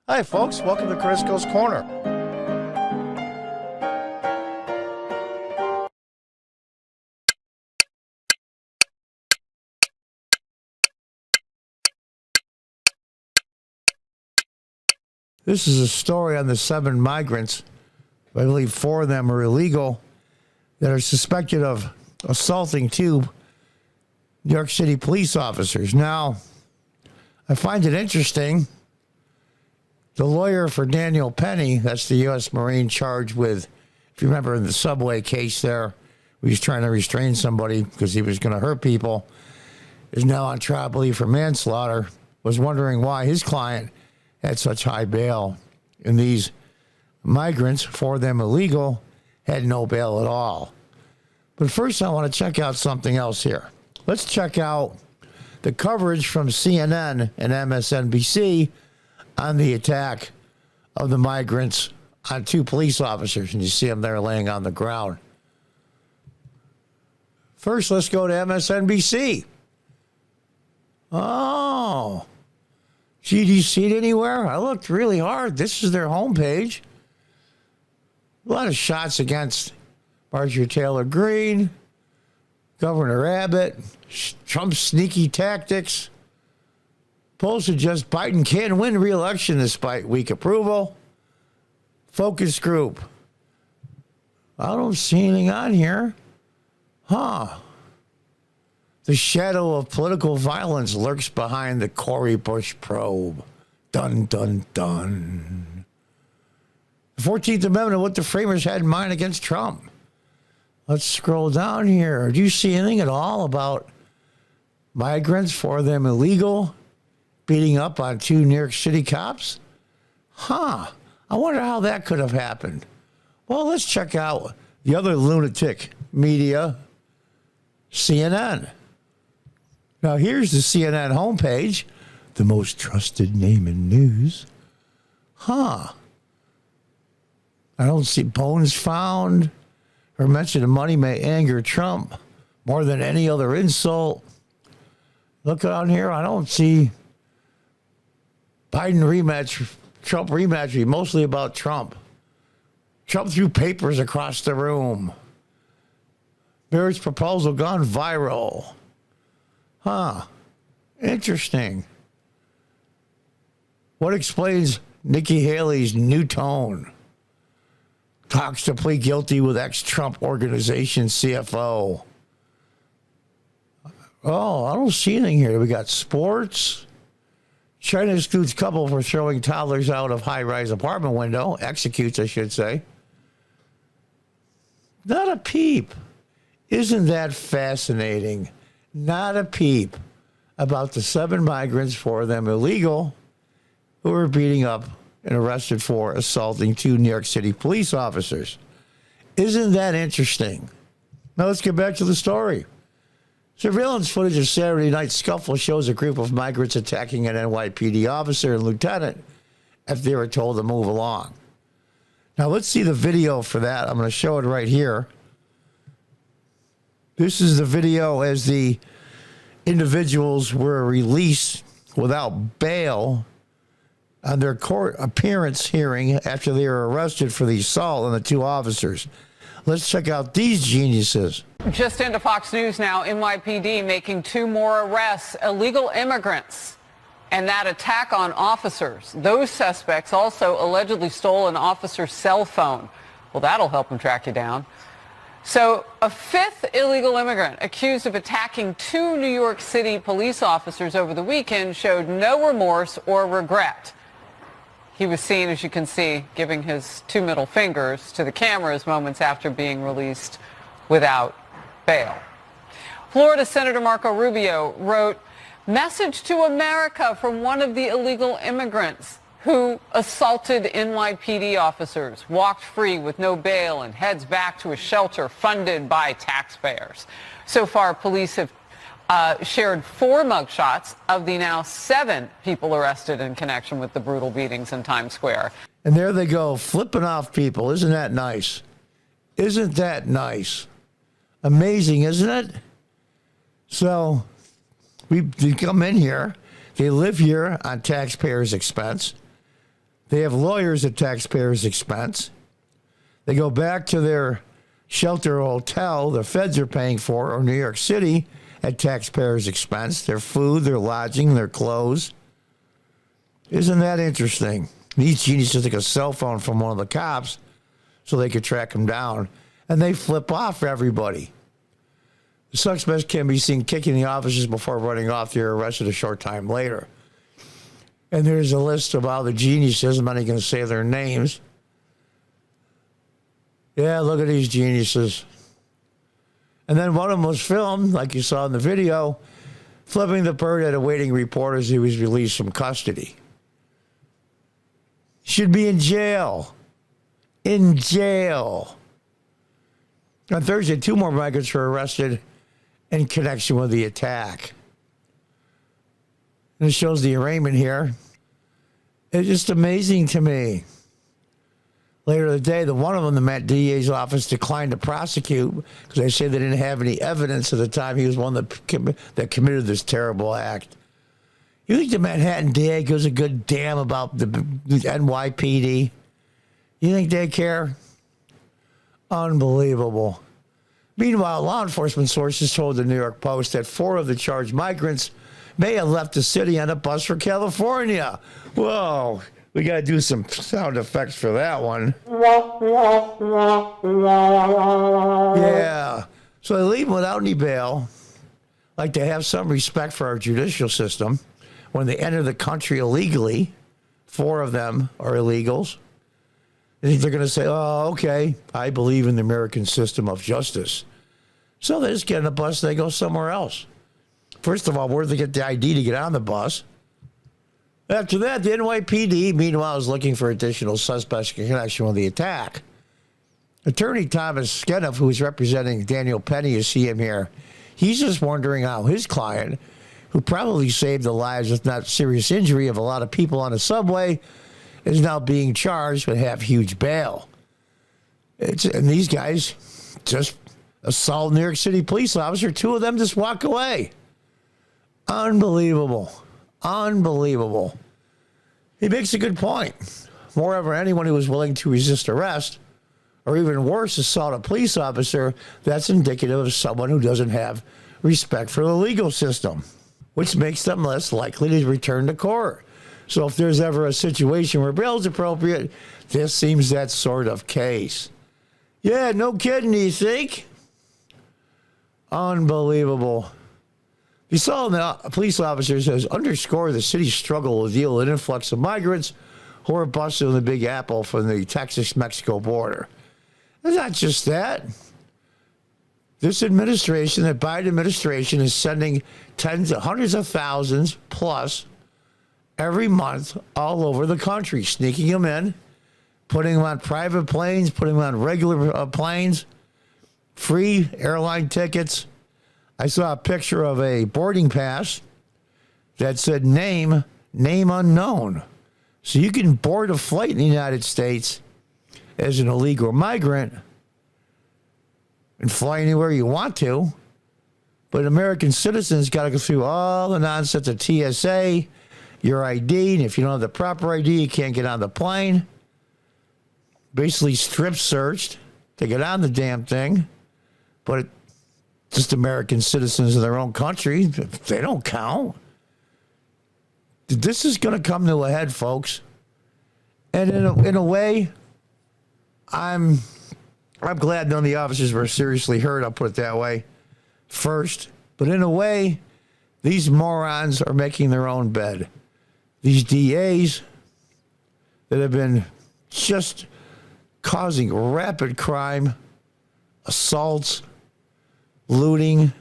Hi, folks. Welcome to Crisco's Corner. This is a story on the 7 migrants. I believe 4 of them are illegal that are suspected of assaulting 2 New York City police officers. Now, I find it interesting. The lawyer for Daniel Penny, that's the U.S. Marine charged with, if you remember in the subway case there, he was trying to restrain somebody because he was going to hurt people, is now on trial, I believe, for manslaughter, was wondering why his client had such high bail. And these migrants, 4 of them illegal, had no bail at all. But first, I want to check out something else here. Let's check out the coverage from CNN and MSNBC on the attack of the migrants on 2 police officers. And you see them there laying on the ground. First, let's go to MSNBC. Oh. Gee, do you see it anywhere? I looked really hard. This is their homepage. A lot of shots against Marjorie Taylor Greene, Governor Abbott, Trump's sneaky tactics. Polls suggest Biden can win re-election despite weak approval. Focus group. I don't see anything on here. Huh. The shadow of political violence lurks behind the Cori Bush probe. Dun, dun, dun. The 14th Amendment, what the framers had in mind against Trump. Let's scroll down here. Do you see anything at all about migrants, 4 of them illegal, beating up on 2 New York City cops? Huh. I wonder how that could have happened. Well, let's check out the other lunatic media, CNN. Now, here's the CNN homepage, the most trusted name in news. Huh. I don't see bones found. Her mention of money may anger Trump more than any other insult. Look on here. I don't see Biden rematch, Trump rematch, mostly about Trump. Trump threw papers across the room. Marriage proposal gone viral. Huh. Interesting. What explains Nikki Haley's new tone? Talks to plead guilty with ex-Trump organization CFO. Oh, I don't see anything here. We got sports. China excludes couple for throwing toddlers out of high-rise apartment window. Executes, I should say. Not a peep. Isn't that fascinating? Not a peep about the 7 migrants, 4 of them illegal, who were beating up and arrested for assaulting 2 New York City police officers. Isn't that interesting? Now let's get back to the story. Surveillance footage of Saturday night's scuffle shows a group of migrants attacking an NYPD officer and lieutenant after they were told to move along. Now let's see the video for that. I'm going to show it right here. This is the video as the individuals were released without bail on their court appearance hearing after they were arrested for the assault on the 2 officers. Let's check out these geniuses. Just into Fox News now, NYPD making 2 more arrests, illegal immigrants, and that attack on officers. Those suspects also allegedly stole an officer's cell phone. Well, that'll help them track you down. So a 5th illegal immigrant accused of attacking 2 New York City police officers over the weekend showed no remorse or regret. He was seen, as you can see, giving his 2 middle fingers to the cameras moments after being released without bail. Florida Senator Marco Rubio wrote, "Message to America from one of the illegal immigrants who assaulted NYPD officers, walked free with no bail, and heads back to a shelter funded by taxpayers." So far, police have shared 4 mugshots of the now 7 people arrested in connection with the brutal beatings in Times Square. And there they go, flipping off people. Isn't that nice? Isn't that nice? Amazing, isn't it? So they come in here. They live here on taxpayers' expense. They have lawyers at taxpayers' expense. They go back to their shelter or hotel the feds are paying for, or New York City, at taxpayers' expense. Their food, their lodging, their clothes. Isn't that interesting? These geniuses took a cell phone from one of the cops so they could track them down, and they flip off everybody. The suspects can be seen kicking the officers before running off. They're arrested a short time later. And there's a list of all the geniuses. I'm not even going to say their names. Yeah, look at these geniuses. And then one of them was filmed, like you saw in the video, flipping the bird at awaiting reporters. He was released from custody. Should be in jail. In jail. On Thursday, 2 more migrants were arrested in connection with the attack. And it shows the arraignment here. It's just amazing to me. Later in the day, one of them, the DA's office, declined to prosecute because they say they didn't have any evidence at the time he was one that committed this terrible act. You think the Manhattan DA gives a good damn about the NYPD? You think they care? Unbelievable. Meanwhile, law enforcement sources told the New York Post that 4 of the charged migrants may have left the city on a bus for California. Whoa, we got to do some sound effects for that one. Yeah, so they leave without any bail. Like to have some respect for our judicial system. When they enter the country illegally, 4 of them are illegals. They think they're going to say, oh, okay, I believe in the American system of justice. So they just get on a bus, they go somewhere else. First of all, where do they get the ID to get on the bus? After that, the NYPD, meanwhile, is looking for additional suspects in connection with the attack. Attorney Thomas Skeneff, who is representing Daniel Penny, you see him here, he's just wondering how his client, who probably saved the lives, if not serious injury, of a lot of people on a subway, is now being charged with half huge bail. And these guys just assault New York City police officer. 2 of them just walk away. Unbelievable. Unbelievable. He makes a good point. Moreover, anyone who is willing to resist arrest, or even worse, assault a police officer, that's indicative of someone who doesn't have respect for the legal system, which makes them less likely to return to court. So if there's ever a situation where bail is appropriate, this seems that sort of case. Yeah, no kidding, you think? Unbelievable. The assault police officer says underscore the city's struggle to deal with an influx of migrants who are busted in the Big Apple from the Texas-Mexico border. It's not just that. This administration, the Biden administration, is sending hundreds of thousands plus every month all over the country, sneaking them in, putting them on private planes, putting them on regular planes, free airline tickets. I saw a picture of a boarding pass that said name unknown. So you can board a flight in the United States as an illegal migrant and fly anywhere you want to. But American citizens got to go through all the nonsense of TSA, your ID, and if you don't have the proper ID, you can't get on the plane. Basically strip searched to get on the damn thing. But just American citizens of their own country, they don't count. This is going to come to a head, folks. And in a way, I'm glad none of the officers were seriously hurt, I'll put it that way, first. But in a way, these morons are making their own bed. These DAs that have been just causing rapid crime, assaults, looting,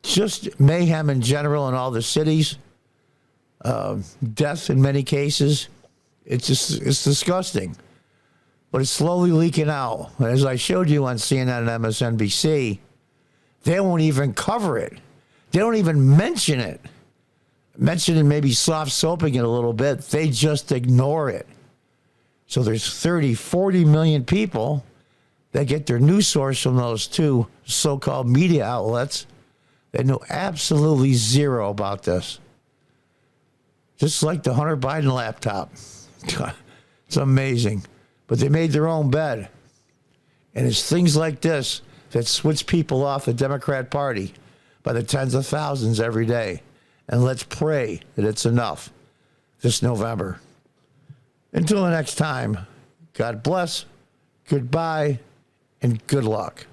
just mayhem in general in all the cities, death in many cases. It's disgusting. But it's slowly leaking out. As I showed you on CNN and MSNBC, they won't even cover it. They don't even mention it. Mention it, maybe soft soaping it a little bit. They just ignore it. So there's 30, 40 million people that get their news source from those 2 so-called media outlets that know absolutely zero about this. Just like the Hunter Biden laptop. It's amazing. But they made their own bed. And it's things like this that switch people off the Democrat Party by the tens of thousands every day. And let's pray that it's enough this November. Until the next time, God bless, goodbye, and good luck.